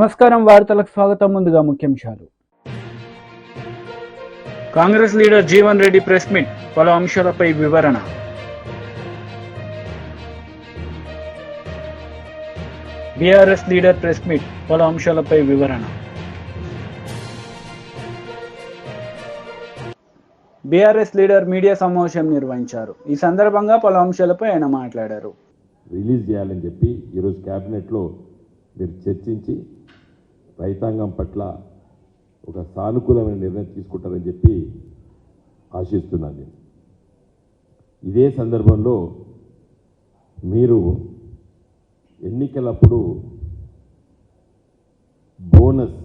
నమస్కారం వార్తలకు స్వాగతం. ముందుగా ముఖ్యాంశాలు. Congress leader Jeevan Reddy press meet, పలు అంశాలపై వివరణ. బీఆర్ఎస్ లీడర్ ప్రెస్ మీట్, పలు అంశాలపై వివరణ. బీఆర్ఎస్ లీడర్ మీడియా సమావేశం నిర్వహించారు. ఈ సందర్భంగా పలు అంశాలపై ఆయన మాట్లాడారు. రిలీజ్ చేయాలని చెప్పి ఈరోజు క్యాబినెట్లో మీరు చర్చించి రైతాంగం పట్ల ఒక సానుకూలమైన నిర్ణయం తీసుకుంటారని చెప్పి ఆశిస్తున్నాను నేను. ఇదే సందర్భంలో మీరు ఎన్నికలప్పుడు బోనస్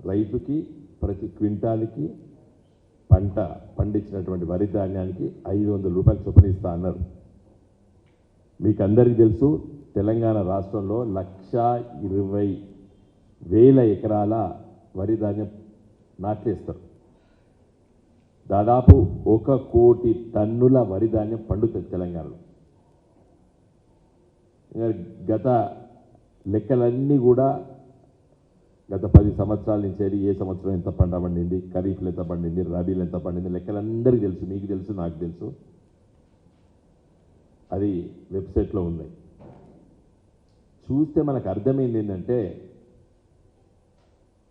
రైతుకి ప్రతి క్వింటాల్కి పంట పండించినటువంటి వరి ధాన్యానికి 500 రూపాయలు చొప్పున ఇస్తా అన్నారు. మీకు అందరికీ తెలుసు, తెలంగాణ రాష్ట్రంలో 1,20,000 ఎకరాల వరి ధాన్యం నాట్లేస్తారు. దాదాపు 1 కోటి టన్నుల వరి ధాన్యం పండుతుంది తెలంగాణలో. గత లెక్కలన్నీ కూడా గత 10 సంవత్సరాల నుంచి ఏ సంవత్సరం ఎంత పంట పండింది, ఖరీఫ్లు ఎంత పండింది, రబీలు ఎంత పండింది, లెక్కలందరికీ తెలుసు. మీకు తెలుసు, నాకు తెలుసు. అది వెబ్సైట్లో ఉన్నాయి. చూస్తే మనకు అర్థమైంది ఏంటంటే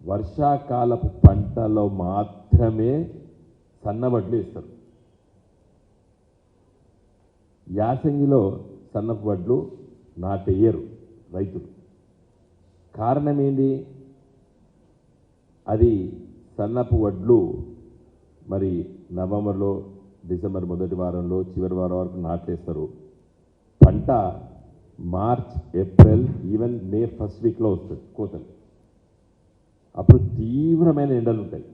వర్షాకాలపు పంటలో మాత్రమే సన్నవడ్లు ఇస్తారు. యాసంగిలో సన్నపు వడ్లు నాటేయరు రైతులు. కారణం ఏంది? అది సన్నపు వడ్లు మరి నవంబర్లో, డిసెంబర్ మొదటి వారంలో, చివరి వారం వరకు నాటేస్తారు. పంట March, April, even May first వీక్లో వస్తుంది కోతలు. అప్పుడు తీవ్రమైన ఎండలు ఉంటాయి.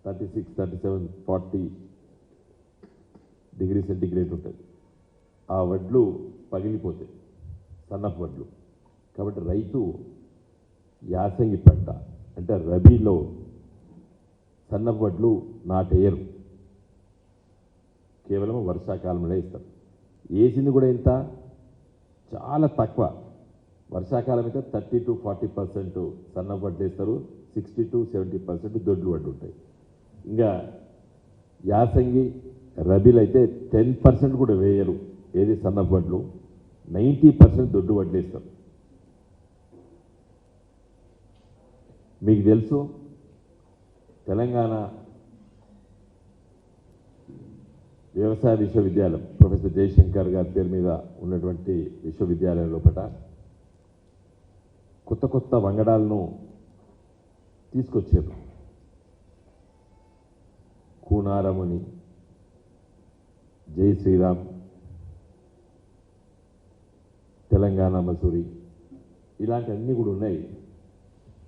36, 37, 40 డిగ్రీ సెంటిగ్రేడ్ ఉంటుంది. ఆ వడ్లు పగిలిపోతాయి, సన్నపు వడ్లు. కాబట్టి రైతు యాసంగి పంట అంటే రబీలో సన్నపు వడ్లు నాటేయరు, కేవలం వర్షాకాలంలో ఇస్తారు. వేసింది కూడా ఎంత? చాలా తక్కువ. వర్షాకాలం అయితే 30 to 40% సన్నపు వడ్లు వేస్తారు, 60 to 70% దొడ్లు వడ్లు ఉంటాయి. ఇంకా యాసంగి, రబీలు అయితే 10% కూడా వేయరు. ఏది సన్నపు వడ్లు, 90% దొడ్డు వడ్లు వేస్తారు. మీకు తెలుసు, తెలంగాణ వ్యవసాయ విశ్వవిద్యాలయం ప్రొఫెసర్ జయశంకర్ గారి పేరు మీద ఉన్నటువంటి విశ్వవిద్యాలయం లోపల కొత్త కొత్త వంగడాలను తీసుకొచ్చారు. కూనారముని, జై శ్రీరామ్, తెలంగాణ మసూరి, ఇలాంటివన్నీ కూడా ఉన్నాయి.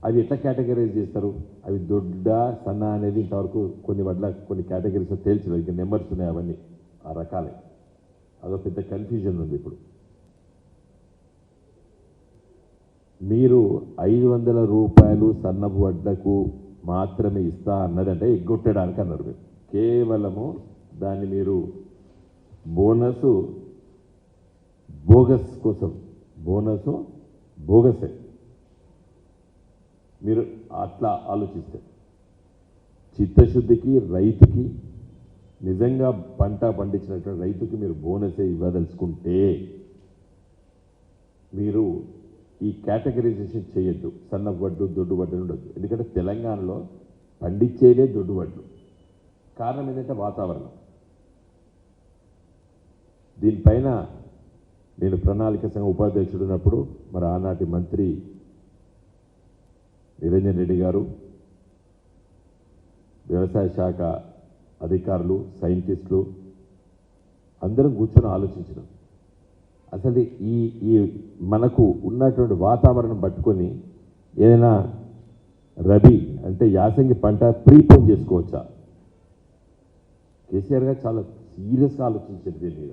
అవి ఎట్లా కేటగరైజ్ చేస్తారు? అవి దొడ్డ, సన్న అనేది ఇంతవరకు కొన్ని వడ్ల కొన్ని కేటగిరీస్ తేల్చలేదు. ఇంకా నెంబర్స్ ఉన్నాయి, అవన్నీ ఆ రకాలే. అదో పెద్ద కన్ఫ్యూజన్ ఉంది ఇప్పుడు. మీరు 500 రూపాయలు సన్నపు వడ్లకు మాత్రమే ఇస్తా అన్నదంటే ఎగ్గొట్టడానికి అన్నారు. మీరు కేవలము దాన్ని మీరు బోనస్ బోగస్ కోసం, బోనస్ బోగసే మీరు అట్లా ఆలోచిస్తే, చిత్తశుద్ధికి రైతుకి, నిజంగా పంట పండించినటువంటి రైతుకి మీరు బోనసే ఇవ్వదలుచుకుంటే మీరు ఈ కేటగరైజేషన్ చేయొద్దు. సన్నపు వడ్లు, దొడ్డు వడ్లు ఉండొద్దు. ఎందుకంటే తెలంగాణలో పండించేదే దొడ్డు వడ్లు. కారణం ఏంటంటే వాతావరణం. దీనిపైన నేను ప్రణాళిక సంఘం ఉపాధ్యక్షుడు ఉన్నప్పుడు మరి ఆనాటి మంత్రి నిరంజన్ రెడ్డి గారు, వ్యవసాయ శాఖ అధికారులు, సైంటిస్టులు అందరం కూర్చొని ఆలోచించడం. అసలు ఈ మనకు ఉన్నటువంటి వాతావరణం పట్టుకొని ఏదైనా రబీ అంటే యాసంగి పంట ప్రీపోన్ చేసుకోవచ్చా? కేసీఆర్ గారు చాలా సీరియస్గా ఆలోచించారు దీని మీద.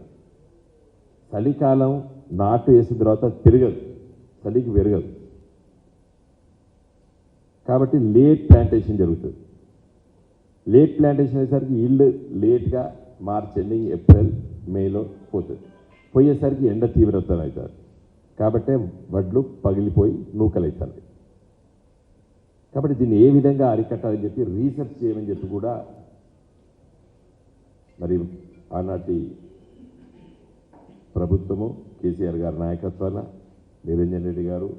చలికాలం నాటు వేసిన తర్వాత పెరగదు, చలికి పెరగదు. కాబట్టి లేట్ ప్లాంటేషన్ జరుగుతుంది. లేట్ ప్లాంటేషన్ అయ్యేసరికి ఇల్లు లేట్గా మార్చ్ ఎండింగ్, ఏప్రిల్, మేలో పోతుంది. పోయేసరికి ఎండ తీవ్రత అవుతుంది. కాబట్టే వడ్లు పగిలిపోయి నూకలైతుంది. కాబట్టి దీన్ని ఏ విధంగా అరికట్టాలని చెప్పి రీసెర్చ్ చేయమని చెప్పి కూడా మరి ఆనాటి ప్రభుత్వము కేసీఆర్ గారి నాయకత్వాన నిరంజన్ రెడ్డి గారు,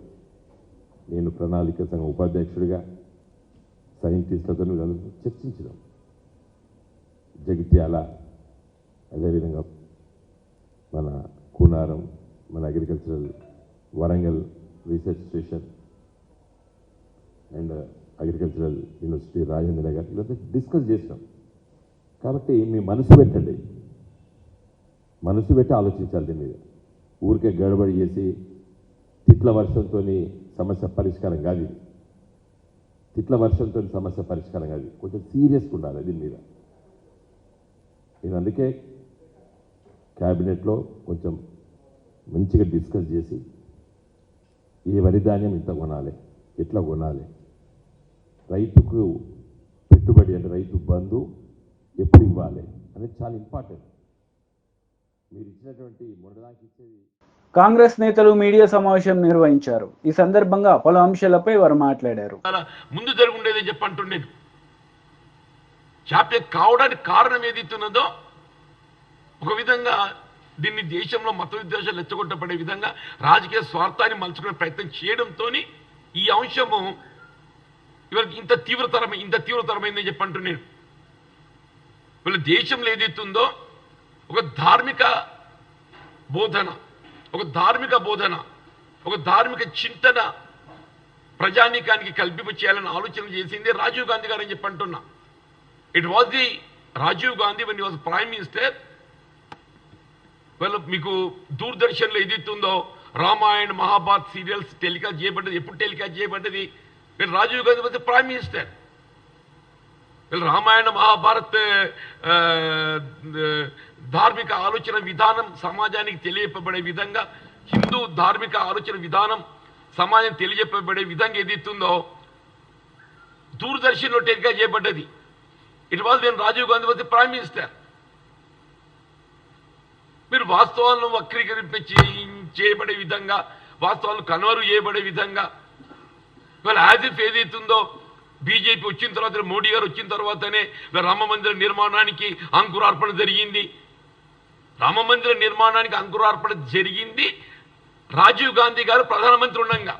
నేను ప్రణాళిక సంఘం ఉపాధ్యక్షుడిగా సైంటిస్టులతో చర్చించడం, జగిత్యాల, అదేవిధంగా మన కూనారం, మన agricultural Warangal research station and agricultural university Rajendra Nagar ఇలా డిస్కస్ చేసినాం. కాబట్టి మీ మనసు పెట్టండి, మనసు పెట్టి ఆలోచించాలి దీని మీద. ఊరికే గడబడి చేసి తిట్ల వర్షంతో సమస్య పరిష్కారం కాదు ఇది. తిట్ల వర్షంతో సమస్య పరిష్కారం కాదు, కొంచెం సీరియస్గా ఉండాలి దీని మీద. నేను అందుకే క్యాబినెట్లో కొంచెం మంచిగా డిస్కస్ చేసి ఈ వరి ధాన్యం ఇంత కొనాలి, ఎట్లా కొనాలి, రైతుకు పెట్టుబడి అంటే రైతు బంధు ఎప్పుడు ఇవ్వాలి అనేది చాలా ఇంపార్టెంట్. మీరు ఇచ్చినటువంటి మొదటిదానికి ఇచ్చేది. కాంగ్రెస్ నేతలు మీడియా సమావేశం నిర్వహించారు. ఈ సందర్భంగా పలు అంశాలపై వారు మాట్లాడారు. ముందు జరుగుండేదని చెప్పంటున్నాను. జాప్యం కావడానికి కారణం ఏదైతున్నదో ఒక విధంగా దీన్ని దేశంలో మత విద్వేషాలు ఎచ్చగొట్టబడే విధంగా రాజకీయ స్వార్థాన్ని మలుచుకునే ప్రయత్నం చేయడంతో ఈ అంశము ఇవాళ ఇంత తీవ్రతరమైందని చెప్పంటున్నాను. వీళ్ళ దేశంలో ఏదైతుందో ఒక ధార్మిక బోధన, ఒక ధార్మిక చింతన ప్రజానీకానికి కల్పింప చేయాలని ఆలోచన చేసింది రాజీవ్ గాంధీ గారు అని చెప్పంటున్నా. It was the Rajiv Gandhi when he was prime minister. వాళ్ళు మీకు దూరదర్శన్లో ఏదైతుందో రామాయణ మహాభారత్ సీరియల్స్ టెలికాస్ట్ చేయబడ్డది. ఎప్పుడు టెలికాస్ట్ చేయబడ్డది? Rajiv Gandhi was prime minister. వీళ్ళు రామాయణ మహాభారత్ ధార్మిక ఆలోచన విధానం సమాజానికి తెలియపబడే విధంగా, హిందూ ధార్మిక ఆలోచన విధానం సమాజం తెలియజెప్పబడే విధంగా ఏదైతుందో దూరదర్శన్లో టెలికాస్ట్ చేయబడ్డది. It was when Rajiv Gandhi was the prime minister. మీరు వాస్తవాలను వక్రీకరింప చేయబడే విధంగా, వాస్తవాలను కన్వరు చేయబడే విధంగా, ఇవాళ యాజ్ ఇఫ్ ఏదైతుందో బీజేపీ వచ్చిన తర్వాత, మోడీ గారు వచ్చిన తర్వాతనే రామ మందిర నిర్మాణానికి అంకురార్పణ జరిగింది. రామ మందిర నిర్మాణానికి అంకురార్పణ జరిగింది రాజీవ్ గాంధీ గారు ప్రధానమంత్రి ఉండగా.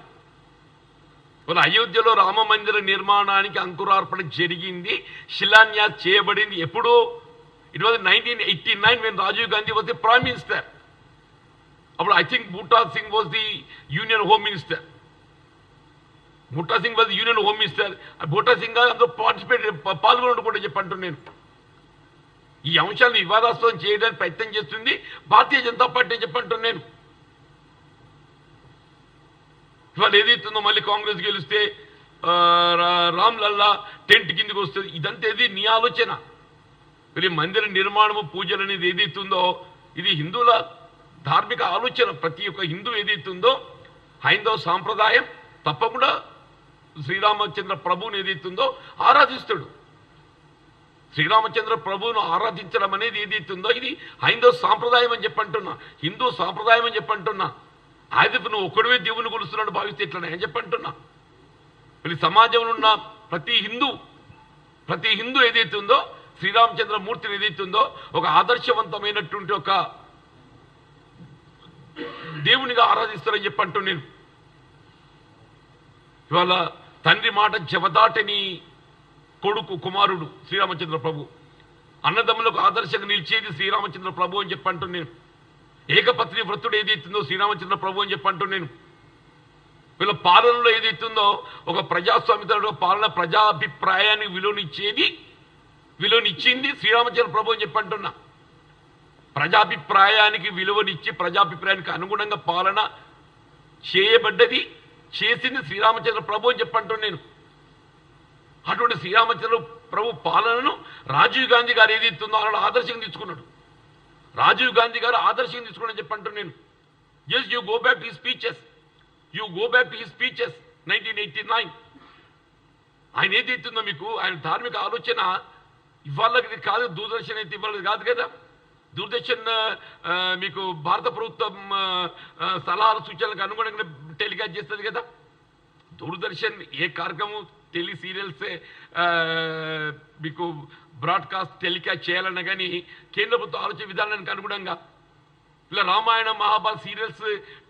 వాళ్ళ అయోధ్యలో రామ మందిర నిర్మాణానికి అంకురార్పణ జరిగింది, శిలాన్యాస్ చేయబడింది. ఎప్పుడు? It was 1989 when Rajiv Gandhi was the prime minister. అప్పుడు ఐ థింక్ బూటా Singh was the union home minister. బూటా సింగ్ అందులో పాల్గొనకుండా చెప్పంటున్నాను నేను. ఈ అంశాలను వివాదాస్పదం చేయడానికి ప్రయత్నం చేస్తుంది భారతీయ జనతా పార్టీ అని చెప్పంటున్నాను. ఇవాళ ఏదైతుందో మళ్ళీ కాంగ్రెస్ గెలిస్తే రామ్ లల్లా టెంట్ కిందకి వస్తుంది. ఇదంతా ఏది నీ ఆలోచన. మరి మందిర నిర్మాణము, పూజలు అనేది ఏదైతుందో ఇది హిందువుల ధార్మిక ఆలోచన. ప్రతి ఒక్క హిందూ ఏదైతుందో హైందవ సాంప్రదాయం తప్పకుండా శ్రీరామచంద్ర ప్రభువుని ఏదైతుందో ఆరాధిస్తాడు. శ్రీరామచంద్ర ప్రభువును ఆరాధించడం అనేది ఏదైతుందో ఇది హైందవ సాంప్రదాయం అని చెప్పంటున్నా, హిందూ సాంప్రదాయం అని చెప్పంటున్నా. అయితే నువ్వు ఒక్కడివే దేవుని కొలుస్తున్నాడు భావిస్తే ఎట్లా అని చెప్పంటున్నా. వీళ్ళ సమాజంలో ఉన్న ప్రతి హిందూ ఏదైతుందో శ్రీరామచంద్ర మూర్తిని ఏదైతుందో ఒక ఆదర్శవంతమైనటువంటి ఒక దేవునిగా ఆరాధిస్తారని చెప్పంటూ నేను. ఇవాళ తండ్రి మాట జవదాటని కొడుకు కుమారుడు శ్రీరామచంద్ర ప్రభు, అన్నదమ్ములకు ఆదర్శంగా నిలిచేది శ్రీరామచంద్ర ప్రభు అని చెప్పంటూ నేను. ఏకపత్ని వ్రతుడు ఏదైతుందో శ్రీరామచంద్ర ప్రభు అని చెప్పంటూ నేను. వీళ్ళ పాలనలో ఏదైతుందో ఒక ప్రజాస్వామ్య పాలన, ప్రజాభిప్రాయానికి విలువనిచ్చింది శ్రీరామచంద్ర ప్రభు అని చెప్పంటున్నా. ప్రజాభిప్రాయానికి విలువనిచ్చి ప్రజాభిప్రాయానికి అనుగుణంగా పాలన చేసింది శ్రీరామచంద్ర ప్రభు అని చెప్పంటున్నా నేను. అటువంటి శ్రీరామచంద్ర ప్రభు పాలనను రాజీవ్ గాంధీ గారు ఏదైతుందో అలా ఆదర్శంగా తీసుకున్నాడు. రాజీవ్ గాంధీ గారు ఆదర్శంగా తీసుకున్నాడని చెప్పంటున్నా నేను. Just you go back to his speeches 1989. ఆయన ఏదైతుందో మీకు ఆయన ధార్మిక ఆలోచన ఇవాళకి కాదు, దూరదర్శన్ అయితే ఇవ్వాలి కాదు కదా. దూరదర్శన్ మీకు భారత ప్రభుత్వం సలహాలు సూచనలకు అనుగుణంగా టెలికాస్ట్ చేస్తుంది కదా. దూరదర్శన్ ఏ కార్యక్రమం టెలి సీరియల్సే మీకు బ్రాడ్కాస్ట్ టెలికాస్ట్ చేయాలన్నా కానీ కేంద్ర ప్రభుత్వ ఆలోచన విధానానికి అనుగుణంగా ఇలా రామాయణ మహాభారత సీరియల్స్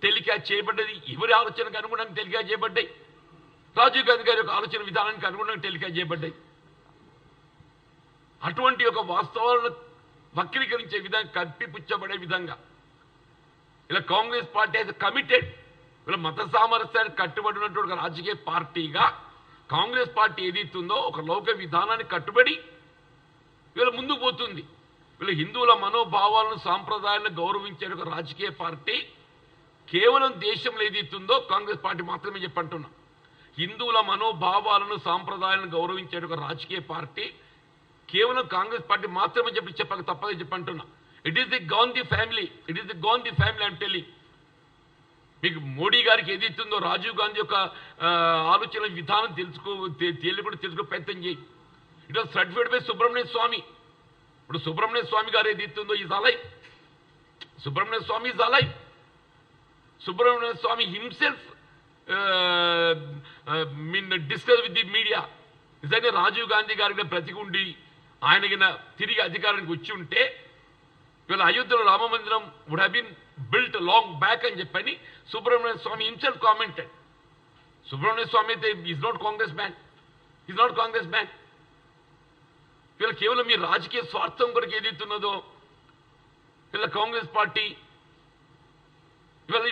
టెలికాస్ట్ చేయబడ్డది ఎవరి ఆలోచనకు అనుగుణంగా టెలికాస్ట్ చేయబడ్డాయి? రాజీవ్ గాంధీ గారి యొక్క ఆలోచన విధానానికి అనుగుణంగా టెలికాస్ట్ చేయబడ్డాయి. అటువంటి ఒక వాస్తవాలను వక్రీకరించే విధంగా కప్పిపుచ్చబడే విధంగా ఇలా కాంగ్రెస్ పార్టీ అయితే కమిటెడ్ ఇలా మత సామరస్యానికి కట్టుబడి ఉన్నటువంటి ఒక రాజకీయ పార్టీగా కాంగ్రెస్ పార్టీ ఏదైతుందో ఒక లౌకిక విధానానికి కట్టుబడి వీళ్ళ ముందుకు పోతుంది. వీళ్ళ హిందువుల మనోభావాలను సాంప్రదాయాలను గౌరవించే ఒక రాజకీయ పార్టీ కేవలం దేశంలో ఏదైతుందో కాంగ్రెస్ పార్టీ మాత్రమే చెప్పంటున్నా. హిందువుల మనోభావాలను సాంప్రదాయాలను గౌరవించే ఒక రాజకీయ పార్టీ కేవలం కాంగ్రెస్ పార్టీ మాత్రమే చెప్పక తప్పదని చెప్పంటున్నా. It is the Gandhi family, it is the Gandhi family I'm telling. మీకు మోడీ గారికి ఏదైతుందో రాజీవ్ గాంధీ యొక్క ఆలోచన విధానం తెలుసుకో ప్రయత్నం చేయి. It was certified by Subrahmanya Swamy. ఇప్పుడు సుబ్రహ్మణ్య స్వామి గారు ఏదైతుందో is alive. Subrahmanya Swamy is alive. Subrahmanya Swamy himself discuss with the media. నిజంగా రాజీవ్ గాంధీ గారికి బ్రతికుండి ఆయనకి తిరిగి అధికారానికి వచ్చి ఉంటే వీళ్ళ అయోధ్యలో రామ మందిరం would have been built long back అని చెప్పని సుబ్రహ్మణ్య స్వామి హిమ్సెల్ఫ్ కామెంటెడ్. సుబ్రహ్మణ్య స్వామి అయితే is not Congress man, is not Congress man. వీళ్ళ కేవలం మీ రాజకీయ స్వార్థం కొరకు ఏదైతున్నదో వీళ్ళ కాంగ్రెస్ పార్టీ ఇవాళ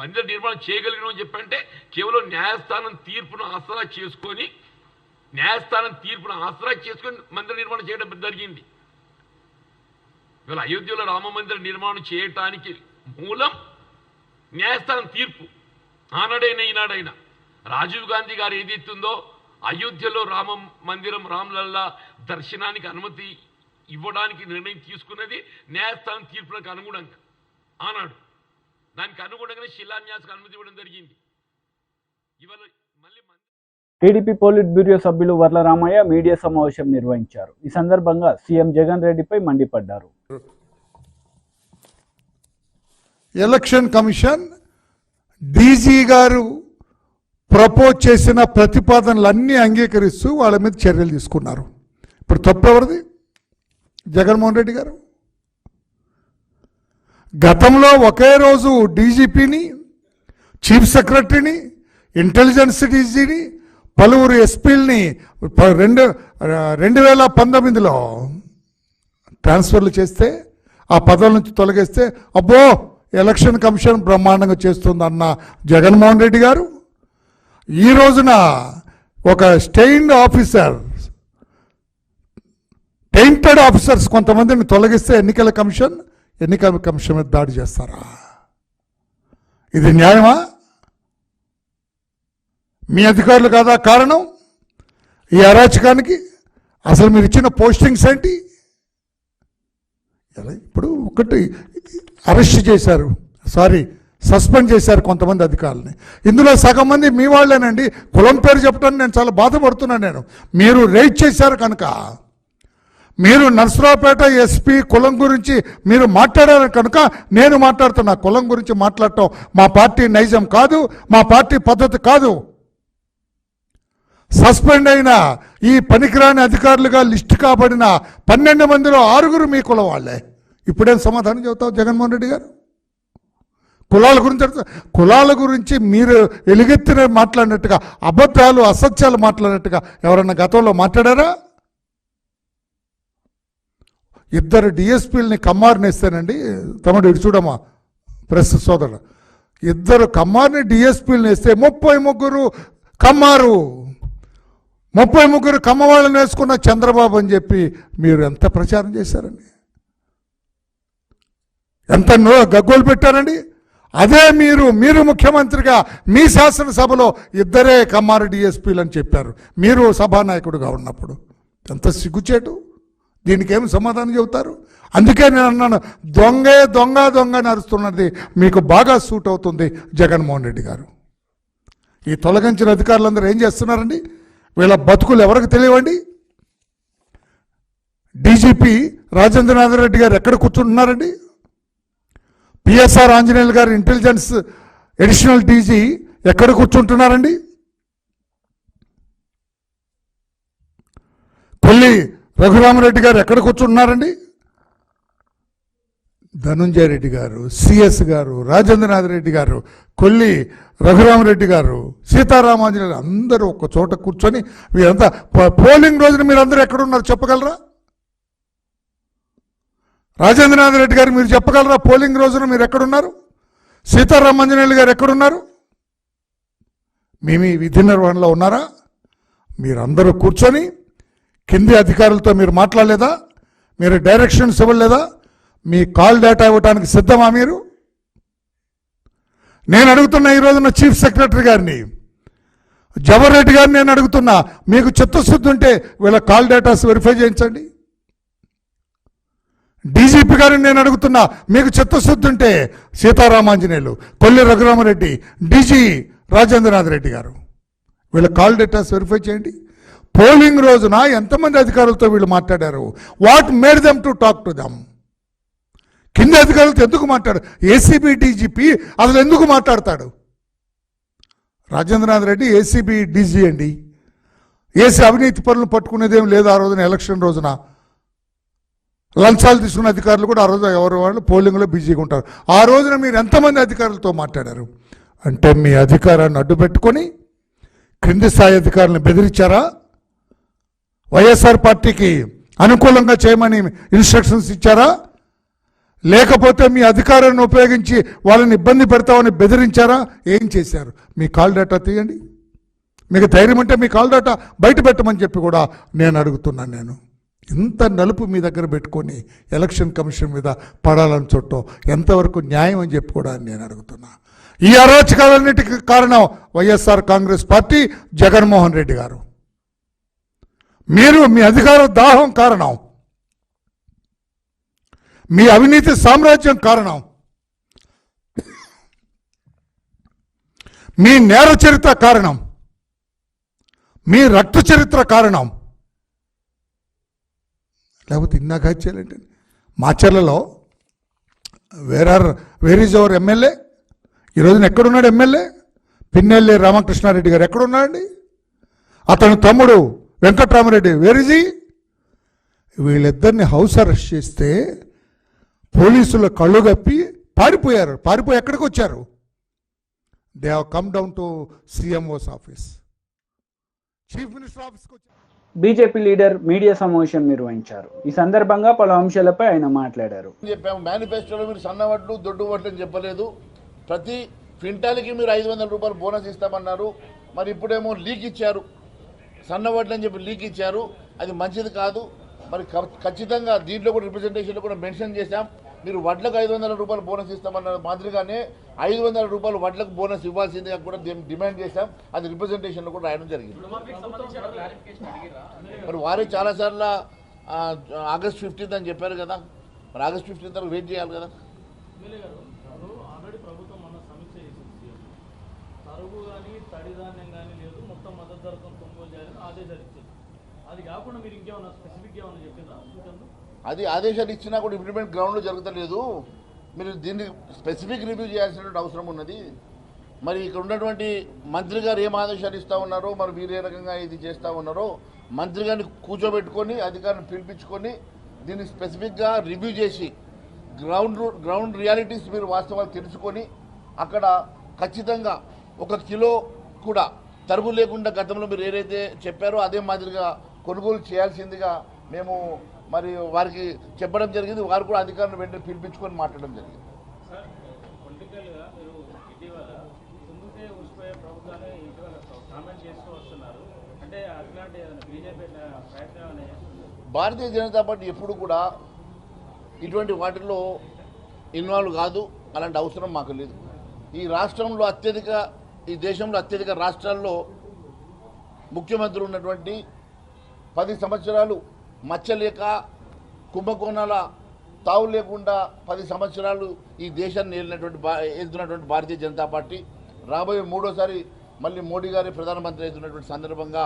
మందిర నిర్మాణం చేయగలిగిన అని చెప్పంటే కేవలం న్యాయస్థానం తీర్పును ఆసరా చేసుకొని మందిర నిర్మాణం చేయడం జరిగింది. ఇవాళ అయోధ్యలో రామ మందిర నిర్మాణం చేయటానికి మూలం న్యాయస్థానం తీర్పు. ఆనాడైనా ఈనాడైనా రాజీవ్ గాంధీ గారు ఏదైతుందో అయోధ్యలో రామ మందిరం రామ్లల్లా దర్శనానికి అనుమతి ఇవ్వడానికి నిర్ణయం తీసుకున్నది న్యాయస్థానం తీర్పులకు అనుగుణంగా. ఆనాడు దానికి అనుగుణంగానే శిలాన్యాసకు అనుమతి ఇవ్వడం జరిగింది. ఇవాళ మళ్ళీ టీడీపీ పోలిట్ బ్యూరో సభ్యులు వర్ల రామయ్య మీడియా సమావేశం నిర్వహించారు. ఈ సందర్భంగా సీఎం జగన్ రెడ్డిపై మండిపడ్డారు. ఎలక్షన్ కమిషన్ డీజీ గారు ప్రపోజ్ చేసిన ప్రతిపాదనలన్నీ అంగీకరిస్తూ వాళ్ళ మీద చర్యలు తీసుకున్నారు. ఇప్పుడు తప్పెవరిది? జగన్మోహన్ రెడ్డి గారు. గతంలో ఒకే రోజు డీజీపీని, చీఫ్ సెక్రటరీని, ఇంటెలిజెన్స్ డీజీని, పలువురు ఎస్పీలని 2019లో ట్రాన్స్ఫర్లు చేస్తే ఆ పదవుల నుంచి తొలగిస్తే అబ్బో ఎలక్షన్ కమిషన్ బ్రహ్మాండంగా చేస్తుందన్న జగన్మోహన్ రెడ్డి గారు ఈ రోజున ఒక టెయింటెడ్ ఆఫీసర్స్ కొంతమందిని తొలగిస్తే ఎన్నికల కమిషన్ మీద దాడి చేస్తారా? ఇది న్యాయమా? మీ అధికారులు కాదా కారణం ఈ అరాచకానికి? అసలు మీరు ఇచ్చిన పోస్టింగ్స్ ఏంటి? ఇప్పుడు ఒకటి అరెస్ట్ చేశారు, సస్పెండ్ చేశారు కొంతమంది అధికారులని. ఇందులో సగం మంది మీ వాళ్ళేనండి. కులం పేరు చెప్పడానికి నేను చాలా బాధపడుతున్నాను. మీరు రైడ్ చేశారు కనుక, మీరు నర్సరావుపేట ఎస్పీ కులం గురించి మీరు మాట్లాడారు కనుక నేను మాట్లాడుతున్నా. కులం గురించి మాట్లాడటం మా పార్టీ నైజం కాదు, మా పార్టీ పద్ధతి కాదు. సస్పెండ్ అయిన ఈ పనికిరాని అధికారులుగా లిస్టు కాబడిన 12 మందిలో 6 మీ కులం వాళ్ళే. ఇప్పుడేం సమాధానం చెబుతావు జగన్మోహన్ రెడ్డి గారు? కులాల గురించి మీరు ఎలుగెత్తిన మాట్లాడినట్టుగా, అబద్ధాలు అసత్యాలు మాట్లాడినట్టుగా ఎవరన్నా గతంలో మాట్లాడారా? 2 డిఎస్పీలని కమ్మారునేస్తానండి. తమ్ముడు ఇటు చూడమ్మా, ప్రెస్ సోదరుడు, 2 కమ్మారుని డిఎస్పీలను వేస్తే 33 కమ్మారు, 33 కమ్మవాళ్ళని వేసుకున్న చంద్రబాబు అని చెప్పి మీరు ఎంత ప్రచారం చేశారండి, ఎంత గగ్గోలు పెట్టారండి. అదే మీరు ముఖ్యమంత్రిగా మీ శాసనసభలో 2 కమ్మారు డిఎస్పీలు అని చెప్పారు మీరు సభానాయకుడిగా ఉన్నప్పుడు. ఎంత సిగ్గుచేటు! దీనికి ఏమి సమాధానం చెబుతారు? అందుకే నేను అన్నాను, దొంగ నరుస్తున్నది మీకు బాగా సూట్ అవుతుంది జగన్మోహన్ రెడ్డి గారు. ఈ తొలగించిన అధికారులందరూ ఏం చేస్తున్నారండి? వీళ్ళ బతుకులు ఎవరికి తెలియవండి? డీజీపీ రాజేంద్రనాథ్ రెడ్డి గారు ఎక్కడ కూర్చుంటున్నారండి? పిఎస్ఆర్ ఆంజనేయులు గారు ఇంటెలిజెన్స్ అడిషనల్ డీజీ ఎక్కడ కూర్చుంటున్నారండి? కొల్లి రఘురామరెడ్డి గారు ఎక్కడ కూర్చుంటున్నారండి? ధనుంజయ రెడ్డి గారు, సిఎస్ గారు, రాజేంద్రనాథ్ రెడ్డి గారు, కొల్లి రఘురామరెడ్డి గారు, సీతారామాంజనేయులు అందరూ ఒక చోట కూర్చొని వీరంతా పోలింగ్ రోజున మీరందరూ ఎక్కడున్నారు చెప్పగలరా? రాజేంద్రనాథ్ రెడ్డి గారు మీరు చెప్పగలరా పోలింగ్ రోజున మీరు ఎక్కడున్నారు? సీతారామాంజనేయులు గారు ఎక్కడున్నారు? మీ విధి నిర్వహణలో ఉన్నారా? మీరందరూ కూర్చొని కింది అధికారులతో మీరు మాట్లాడలేదా? మీరు డైరెక్షన్స్ ఇవ్వలేదా? మీ కాల్ డేటా ఇవ్వడానికి సిద్ధమా మీరు? నేను అడుగుతున్నా ఈ రోజున చీఫ్ సెక్రటరీ గారిని, జవహర్ రెడ్డి గారిని నేను అడుగుతున్నా, మీకు చిత్తశుద్ధి ఉంటే వీళ్ళ కాల్ డేటాస్ వెరిఫై చేయించండి. డీజీపీ గారిని నేను అడుగుతున్నా, మీకు చిత్తశుద్ధి ఉంటే సీతారామాంజనేయులు, కొల్లి రఘురామరెడ్డి, డీజీ రాజేంద్రనాథ్ రెడ్డి గారు వీళ్ళ కాల్ డేటాస్ వెరిఫై చేయండి. పోలింగ్ రోజున ఎంతమంది అధికారులతో వీళ్ళు మాట్లాడారు? What made them to talk to them? కింద అధికారులతో ఎందుకు మాట్లాడు? ఏసీబీ డీజీపీ అసలు ఎందుకు మాట్లాడతాడు? రాజేంద్రనాథ్ రెడ్డి ఏసీబీ డీజీ అండి. ఏసీ అవినీతి పనులు పట్టుకునేదేం లేదు. ఆ రోజున ఎలక్షన్ రోజున లంచాలు తీసుకున్న అధికారులు కూడా ఆ రోజు ఎవరు వాళ్ళు పోలింగ్లో బిజీగా ఉంటారు. ఆ రోజున మీరు ఎంతమంది అధికారులతో మాట్లాడారు? అంటే మీ అధికారాన్ని అడ్డుపెట్టుకొని క్రింది స్థాయి అధికారులను బెదిరించారా? వైఎస్ఆర్ పార్టీకి అనుకూలంగా చేయమని ఇన్స్ట్రక్షన్స్ ఇచ్చారా? లేకపోతే మీ అధికారాన్ని ఉపయోగించి వాళ్ళని ఇబ్బంది పెడతామని బెదిరించారా? ఏం చేశారు? మీ కాల్ డేటా తీయండి. మీకు ధైర్యం అంటే మీ కాల్ డేటా బయట పెట్టమని చెప్పి కూడా నేను అడుగుతున్నాను. నేను ఇంత నలుపు మీ దగ్గర పెట్టుకొని ఎలక్షన్ కమిషన్ మీద పడాలని చూడటం ఎంతవరకు న్యాయం అని చెప్పి కూడా నేను అడుగుతున్నా. ఈ అరాచకాలన్నిటికీ కారణం వైఎస్ఆర్ కాంగ్రెస్ పార్టీ, జగన్మోహన్ రెడ్డి గారు. మీరు మీ అధికార దాహం కారణం, మీ అవినీతి సామ్రాజ్యం కారణం, మీ నేర చరిత్ర కారణం, మీ రక్త చరిత్ర కారణం. లేకపోతే ఇన్నాక చేయాలంటే మాచర్లలో వేర్ ఈజ్ అవర్ ఎమ్మెల్యే? ఈ రోజున ఎక్కడున్నాడు ఎమ్మెల్యే? పిన్నెల్లి రామకృష్ణారెడ్డి గారు ఎక్కడున్నాడండి? అతని తమ్ముడు వెంకట్రామరెడ్డి వేర్ ఈజ్ హి? వీళ్ళిద్దరిని హౌస్ అరెస్ట్ చేస్తే పోలీసులు కళ్ళు కప్పి పారిపోయారు. పారిపోయి ఎక్కడికి వచ్చారు? They have come down to CMO's office, chief minister ఆఫీస్కి వచ్చారు. బీజేపీ లీడర్ మీడియా సమావేశం నిర్వహించారు. ఈ సందర్భంగా పలు అంశాలపై ఆయన మాట్లాడారు. చెప్పాము మేనిఫెస్టోలో మీరు సన్నవడ్లు దొడ్డు వడ్లు అని చెప్పలేదు. ప్రతి క్వింటాల్కి మీరు 500 రూపాయలు బోనస్ ఇస్తామన్నారు. మరి ఇప్పుడేమో లీక్ ఇచ్చారు, సన్నవడ్లు అని చెప్పి లీక్ ఇచ్చారు. అది మంచిది కాదు. మరి ఖచ్చితంగా దీంట్లో కూడా రిప్రజెంటేషన్లో కూడా మెన్షన్ చేశాం. మీరు వడ్లకు 500 రూపాయలు బోనస్ ఇస్తామన్న మాదిరిగానే 500 రూపాయలు వడ్లకు బోనస్ ఇవ్వాల్సిందిగా కూడా డిమాండ్ చేశాం. అది రిప్రజెంటేషన్లో కూడా రాయడం జరిగింది. మరి వారే చాలాసార్లు ఆగస్ట్ 15th అని చెప్పారు కదా. మరి ఆగస్ట్ 15th వరకు వెయిట్ చేయాలి కదా. అది ఆదేశాలు ఇచ్చినా కూడా ఇంప్లిమెంట్ గ్రౌండ్లో జరుగుతలేదు. మీరు దీన్ని స్పెసిఫిక్ రివ్యూ చేయాల్సినటువంటి అవసరం ఉన్నది. మరి ఇక్కడ ఉన్నటువంటి మంత్రి గారు ఏం ఆదేశాలు ఇస్తూ ఉన్నారో, మరి మీరు ఏ రకంగా ఇది చేస్తూ ఉన్నారో మంత్రి గారిని కూర్చోబెట్టుకొని అధికారులను పిలిపించుకొని దీన్ని స్పెసిఫిక్గా రివ్యూ చేసి గ్రౌండ్ రియాలిటీస్ మీరు వాస్తవాలు తెలుసుకొని అక్కడ ఖచ్చితంగా 1 కిలో కూడా తరుగు లేకుండా గతంలో మీరు ఏదైతే చెప్పారో అదే మాదిరిగా కొనుగోలు చేయాల్సిందిగా మేము మరి వారికి చెప్పడం జరిగింది. వారు కూడా అధికారులను వెంటనే పిలిపించుకొని మాట్లాడడం జరిగింది. భారతీయ జనతా పార్టీ ఎప్పుడు కూడా ఇటువంటి వాటిల్లో ఇన్వాల్వ్ కాదు. అలాంటి అవసరం మాకు లేదు. ఈ రాష్ట్రంలో ఈ దేశంలో అత్యధిక రాష్ట్రాల్లో ముఖ్యమంత్రి ఉన్నటువంటి 10 సంవత్సరాలు మచ్చలేక కుంభకోణాల తావు లేకుండా 10 సంవత్సరాలు ఈ దేశాన్ని ఏలుతున్నటువంటి భారతీయ జనతా పార్టీ రాబోయే 3వ సారి మళ్ళీ మోడీ గారి ప్రధానమంత్రి అవుతున్నటువంటి సందర్భంగా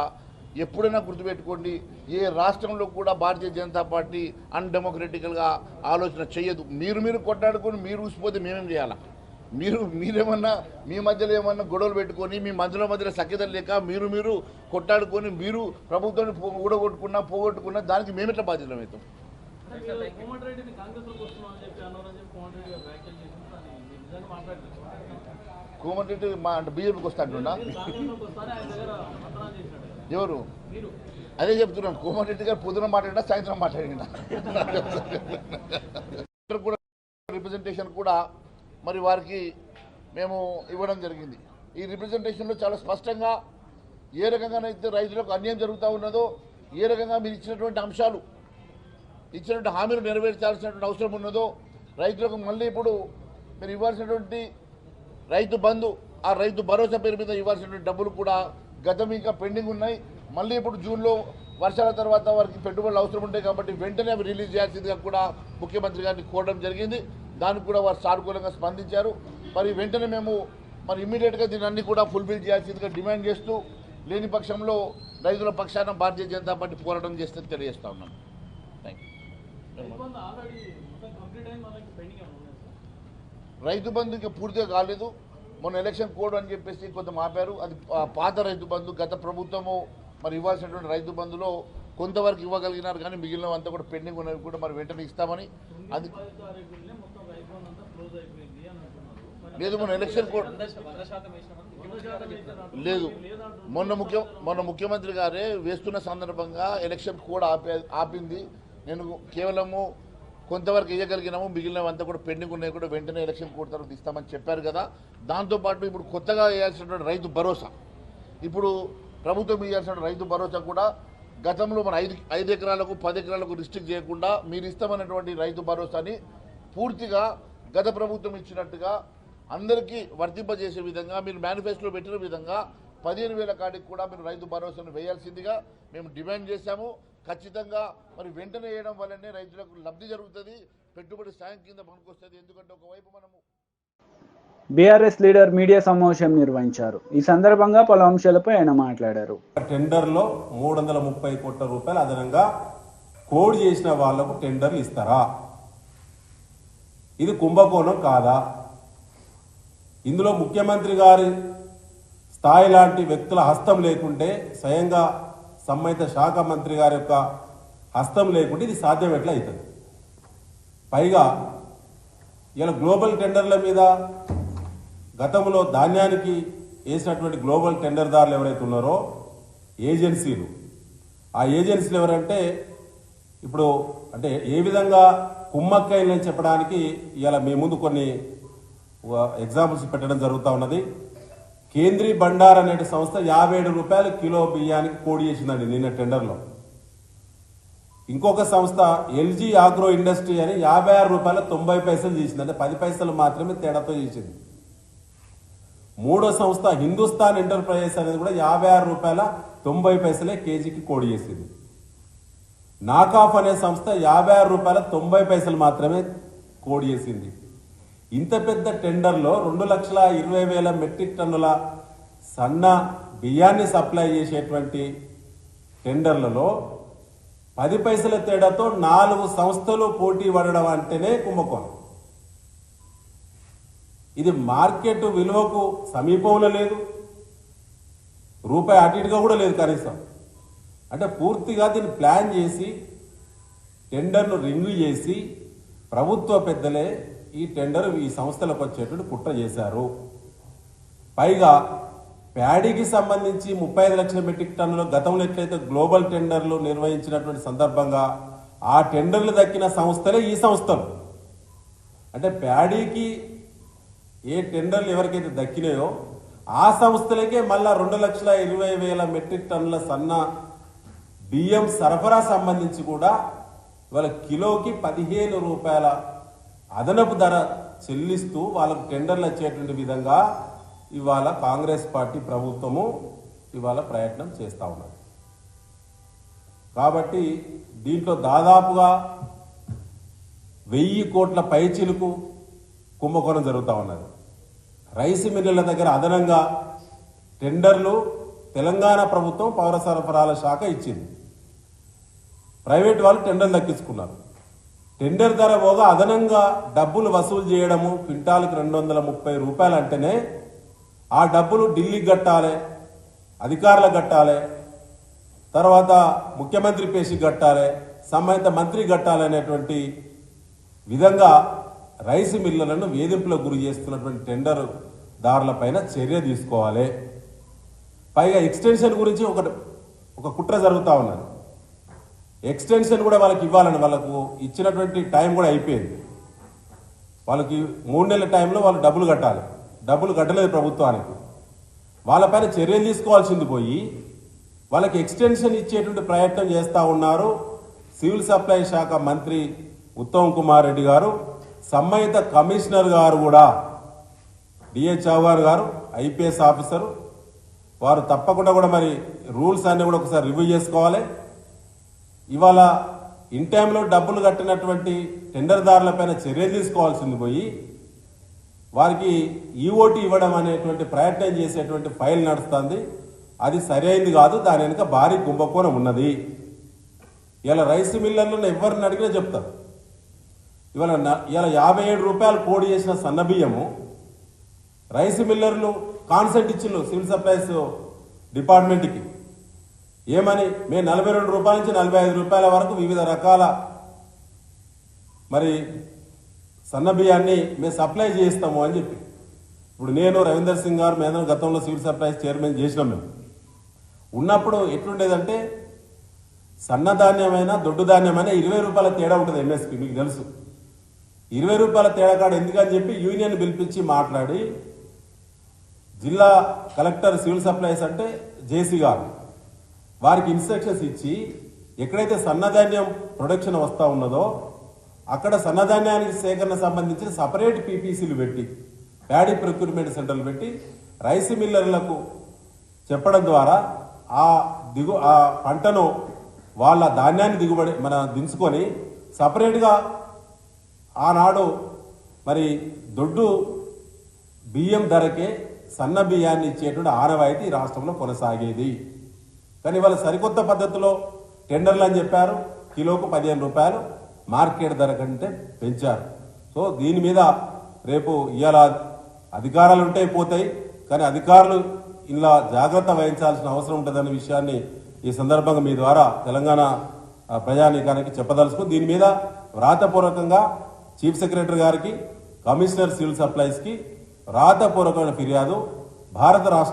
ఎప్పుడైనా గుర్తుపెట్టుకోండి, ఏ రాష్ట్రంలో కూడా భారతీయ జనతా పార్టీ అన్డెమోక్రటికల్గా ఆలోచన చేయదు. మీరు కొట్లాడుకొని మీరు ఊసిపోతే మేమేం చేయాలా? మీరేమన్నా మీ మధ్యలో ఏమన్నా గొడవలు పెట్టుకొని మీ మధ్యలో సఖ్యతలు లేక మీరు కొట్లాడుకొని మీరు ప్రభుత్వాన్ని పోగొట్టుకున్నా దానికి మేమెట్లా బాధ్యతలు అవుతాం? కోమటి రెడ్డి అంటే బీజేపీకి వస్తాడున్నా ఎవరు? అదే చెప్తున్నాను, కోమటి రెడ్డి గారు పొద్దున మాట్లాడినా సాయంత్రం మాట్లాడినా కూడా రిప్రజెంటేషన్ కూడా మరి వారికి మేము ఇవ్వడం జరిగింది. ఈ రిప్రజెంటేషన్లో చాలా స్పష్టంగా ఏ రకంగానైతే రైతులకు అన్యాయం జరుగుతూ ఉన్నదో, ఏ రకంగా మీరు ఇచ్చినటువంటి అంశాలు, ఇచ్చినటువంటి హామీలు నెరవేర్చాల్సినటువంటి అవసరం ఉన్నదో, రైతులకు మళ్ళీ ఇప్పుడు మీరు ఇవ్వాల్సినటువంటి రైతు బంధు, ఆ రైతు భరోసా పేరు మీద ఇవ్వాల్సినటువంటి డబ్బులు కూడా గతం ఇంకా పెండింగ్ ఉన్నాయి. మళ్ళీ ఇప్పుడు జూన్లో వర్షాల తర్వాత వారికి పెట్టుబడులు అవసరం ఉంటాయి కాబట్టి వెంటనే అవి రిలీజ్ చేయాల్సిందిగా కూడా ముఖ్యమంత్రి గారిని కోరడం జరిగింది. దానికి కూడా వారు సానుకూలంగా స్పందించారు. మరి వెంటనే మేము ఇమ్మీడియట్గా దీన్ని అన్ని కూడా ఫుల్ఫిల్ చేయాల్సిందిగా డిమాండ్ చేస్తూ, లేని పక్షంలో రైతుల పక్షాన భారతీయ జనతా పార్టీ పోరాటం చేస్తే తెలియజేస్తా ఉన్నాను. Thank you. రైతు బంధు ఇంకా పూర్తిగా కాలేదు. మొన్న ఎలక్షన్ కోడ్ అని చెప్పేసి కొంత ఆపారు. అది పాత రైతు బంధు. గత ప్రభుత్వము మరి ఇవ్వాల్సినటువంటి రైతు బంధులో కొంతవరకు ఇవ్వగలిగినారు, కానీ మిగిలినవంతా కూడా పెండింగ్ ఉన్నవి కూడా మరి వెంటనే ఇస్తామని. అది లేదు, మొన్న ఎలక్షన్ కోడ్ లేదు. మొన్న ముఖ్యమంత్రి గారే వేస్తున్న సందర్భంగా ఎలక్షన్ కోడ్ ఆపింది. నేను కేవలము కొంతవరకు ఇవ్వగలిగినాము, మిగిలినవంతా కూడా పెండింగ్ ఉన్నాయి కూడా వెంటనే ఎలక్షన్ కోడ్ తర్వాత ఇస్తామని చెప్పారు కదా. దాంతోపాటు ఇప్పుడు కొత్తగా వేయాల్సినటువంటి రైతు భరోసా, ఇప్పుడు ప్రభుత్వం ఇవ్వాల్సిన రైతు భరోసా కూడా గతంలో మన 5 ఎకరాలకు 10 ఎకరాలకు రిస్ట్రిక్ట్ చేయకుండా మీరు ఇస్తామన్నటువంటి రైతు భరోసాని పూర్తిగా గత ప్రభుత్వం ఇచ్చినట్టుగా అందరికీ వర్తింపజేసే విధంగా మీరు మేనిఫెస్టోలో పెట్టిన విధంగా 15,000 కాడికి కూడా మీరు రైతు భరోసాను వేయాల్సిందిగా మేము డిమాండ్ చేశాము. ఖచ్చితంగా మరి వెంటనే వేయడం వల్లనే రైతులకు లబ్ధి జరుగుతుంది, పెట్టుబడి సాయం కింద పనికొస్తుంది. ఎందుకంటే ఒకవైపు మనము బీఆర్ఎస్ లీడర్ మీడియా సమావేశం నిర్వహించారు. ఈ సందర్భంగా పలు అంశాలపై ఆయన మాట్లాడారు. టెండర్లో 330 కోట్ల రూపాయలు అదనంగా కోడ్ చేసిన వాళ్లకు టెండర్లు ఇస్తారా? ఇది కుంభకోణం కాదా? ఇందులో ముఖ్యమంత్రి గారి స్థాయి లాంటి వ్యక్తుల హస్తం లేకుంటే, స్వయంగా సంబంధిత శాఖ మంత్రి గారి యొక్క హస్తం లేకుంటే ఇది సాధ్యం ఎట్లా అవుతుంది? పైగా ఇలా గ్లోబల్ టెండర్ల మీద గతంలో ధాన్యానికి వేసినటువంటి గ్లోబల్ టెండర్దారులు ఎవరైతే ఉన్నారో ఏజెన్సీలు, ఆ ఏజెన్సీలు ఎవరంటే ఇప్పుడు అంటే ఏ విధంగా కుమ్మక్కైందని చెప్పడానికి ఇలా మీ ముందు కొన్ని ఎగ్జాంపుల్స్ పెట్టడం జరుగుతూ ఉన్నది. కేంద్రీయ బండార్ అనే సంస్థ 57 రూపాయలు కిలో బియ్యానికి కోడి చేసిందండి నిన్న టెండర్లో. ఇంకొక సంస్థ ఎల్జీ ఆగ్రో ఇండస్ట్రీ అని 56 రూపాయల 90 పైసలు చేసింది, అంటే 10 పైసలు మాత్రమే తేడాతో చేసింది. మూడో సంస్థ హిందుస్థాన్ ఎంటర్ప్రైజెస్ అనేది కూడా 56 రూపాయల 90 పైసలే కేజీకి కోడి చేసింది. నాకాఫ్ అనే సంస్థ 56 రూపాయల 90 పైసలు మాత్రమే కోడి చేసింది. ఇంత పెద్ద టెండర్లో 2,20,000 మెట్రిక్ టన్నుల సన్న బియ్యాన్ని సప్లై చేసేటువంటి టెండర్లలో 10 పైసల తేడాతో 4 సంస్థలు పోటీ పడడం అంటేనే కుంభకోణం. ఇది మార్కెట్ విలువకు సమీపంలో లేదు, రూపాయి అటు ఇటుగా కూడా లేదు కనీసం. అంటే పూర్తిగా దీన్ని ప్లాన్ చేసి టెండర్ను రిన్యూ చేసి ప్రభుత్వ పెద్దలే ఈ టెండర్ ఈ సంస్థలకు వచ్చేటువంటి కుట్ర చేశారు. పైగా ప్యాడీకి సంబంధించి 35 లక్షల మెట్రిక్ టన్నులు గతంలో ఎట్లయితే గ్లోబల్ టెండర్లు నిర్వహించినటువంటి సందర్భంగా ఆ టెండర్లు దక్కిన సంస్థలే ఈ సంస్థలు. అంటే ప్యాడీకి ఏ టెండర్లు ఎవరికైతే దక్కినాయో ఆ సంస్థలకే మళ్ళా 2,20,000 మెట్రిక్ టన్నుల సన్న బియ్యం సరఫరా సంబంధించి కూడా ఇవాళ కిలోకి 15 రూపాయల అదనపు ధర చెల్లిస్తూ వాళ్ళకు టెండర్లు వచ్చేటువంటి విధంగా ఇవాళ కాంగ్రెస్ పార్టీ ప్రభుత్వము ఇవాళ ప్రయత్నం చేస్తూ ఉన్నది. కాబట్టి దీంట్లో దాదాపుగా 1000 కోట్ల పైచిలుకు కుంభకోణం జరుగుతూ ఉన్నది. రైస్ మిల్లుల దగ్గర అదనంగా టెండర్లు తెలంగాణ ప్రభుత్వం పౌర సరఫరాల శాఖ ఇచ్చింది. ప్రైవేట్ వాళ్ళు టెండర్ దక్కించుకున్నారు. టెండర్ ధర పోగా అదనంగా డబ్బులు వసూలు చేయడము క్వింటాల్కి 230 రూపాయలు అంటేనే ఆ డబ్బులు ఢిల్లీకి కట్టాలి, అధికారులకు కట్టాలి, తర్వాత ముఖ్యమంత్రి పేషికి కట్టాలి, సంబంధిత మంత్రి కట్టాలి అనేటువంటి విధంగా రైస్ మిల్లర్లను వేధింపులకు గురి చేస్తున్నటువంటి టెండర్ దారులపైన చర్య తీసుకోవాలి. పైగా ఎక్స్టెన్షన్ గురించి ఒక కుట్ర జరుగుతూ ఉన్నది. ఎక్స్టెన్షన్ కూడా వాళ్ళకి ఇవ్వాలని, వాళ్ళకు ఇచ్చినటువంటి టైం కూడా అయిపోయింది. వాళ్ళకి 3 నెలల టైంలో వాళ్ళు డబ్బులు కట్టాలి. డబ్బులు కట్టలేదు ప్రభుత్వానికి. వాళ్ళపైన చర్యలు తీసుకోవాల్సింది పోయి వాళ్ళకి ఎక్స్టెన్షన్ ఇచ్చేటువంటి ప్రయత్నం చేస్తూ ఉన్నారు సివిల్ సప్లై శాఖ మంత్రి ఉత్తమ్ కుమార్ రెడ్డి గారు, సంబంధిత కమిషనర్ గారు కూడా, డిఏ చౌహాన్ గారు ఐపీఎస్ ఆఫీసరు. వారు తప్పకుండా కూడా మరి రూల్స్ అన్ని కూడా ఒకసారి రివ్యూ చేసుకోవాలి. ఇవాళ ఇన్ టైంలో డబ్బులు కట్టినటువంటి టెండర్దారులపైన చర్యలు తీసుకోవాల్సింది పోయి వారికి ఈఓటీ ఇవ్వడం అనేటువంటి ప్రయత్నం చేసేటువంటి ఫైల్ నడుస్తుంది. అది సరైనది కాదు. దాని వెనుక భారీ కుంభకోణం ఉన్నది. ఇలా రైస్ మిల్లర్లను ఎవరిని అడిగినా చెప్తారు. ఇవాళ 57 రూపాయలు కోడి చేసిన సన్నబియ్యము రైస్ మిల్లర్లు కాన్సెంట్ ఇచ్చిండ్రు సివిల్ సప్లైస్ డిపార్ట్మెంట్కి. ఏమని, మేము 42 రూపాయల నుంచి 45 రూపాయల వరకు వివిధ రకాల మరి సన్నబియ్యాన్ని మేము సప్లై చేస్తాము అని చెప్పి. ఇప్పుడు నేను రవీందర్ సింగ్ గారు మేము గతంలో సివిల్ సప్లైస్ చైర్మన్ చేసినాం. మేము ఉన్నప్పుడు ఎట్లుండేదంటే సన్నధాన్యమైనా దొడ్డు ధాన్యమైనా 20 రూపాయల తేడా ఉంటుంది ఎంఎస్పి. మీకు తెలుసు 20 రూపాయల తేడా కాడ ఎందుకని చెప్పి యూనియన్ పిలిపించి మాట్లాడి జిల్లా కలెక్టర్ సివిల్ సప్లైస్ అంటే జేసీ గారు వారికి ఇన్స్ట్రక్షన్స్ ఇచ్చి ఎక్కడైతే సన్నధాన్యం ప్రొడక్షన్ వస్తూ ఉన్నదో అక్కడ సన్నధాన్యానికి సేకరణ సంబంధించిన సపరేట్ పీపీసీలు పెట్టి ప్యాడీ ప్రొక్యూర్మెంట్ సెంటర్లు పెట్టి రైస్ మిల్లర్లకు చెప్పడం ద్వారా ఆ పంటను వాళ్ళ ధాన్యాన్ని దిగుబడి దించుకొని సపరేట్గా ఆనాడు మరి దొడ్డు బియ్యం ధరకే సన్న బియ్యాన్ని ఇచ్చేటువంటి ఆనవాయితీ రాష్ట్రంలో కొనసాగేది. కానీ వాళ్ళ సరికొత్త పద్ధతిలో టెండర్లు అని చెప్పారు. కిలోకు 15 రూపాయలు మార్కెట్ ధర కంటే పెంచారు. సో దీని మీద రేపు ఇవాళ అధికారాలు ఉంటే పోతాయి, కానీ అధికారులు ఇలా జాగ్రత్త వహించాల్సిన అవసరం ఉంటుందనే విషయాన్ని ఈ సందర్భంగా మీ ద్వారా తెలంగాణ ప్రజానీకానికి చెప్పదలుచుకుని దీని మీద వ్రాతపూర్వకంగా చీఫ్ సెక్రటరీ గారికి, కమిషనర్ సివిల్ సప్లైస్కి వ్రాతపూర్వకమైన ఫిర్యాదు భారత రాష్ట్ర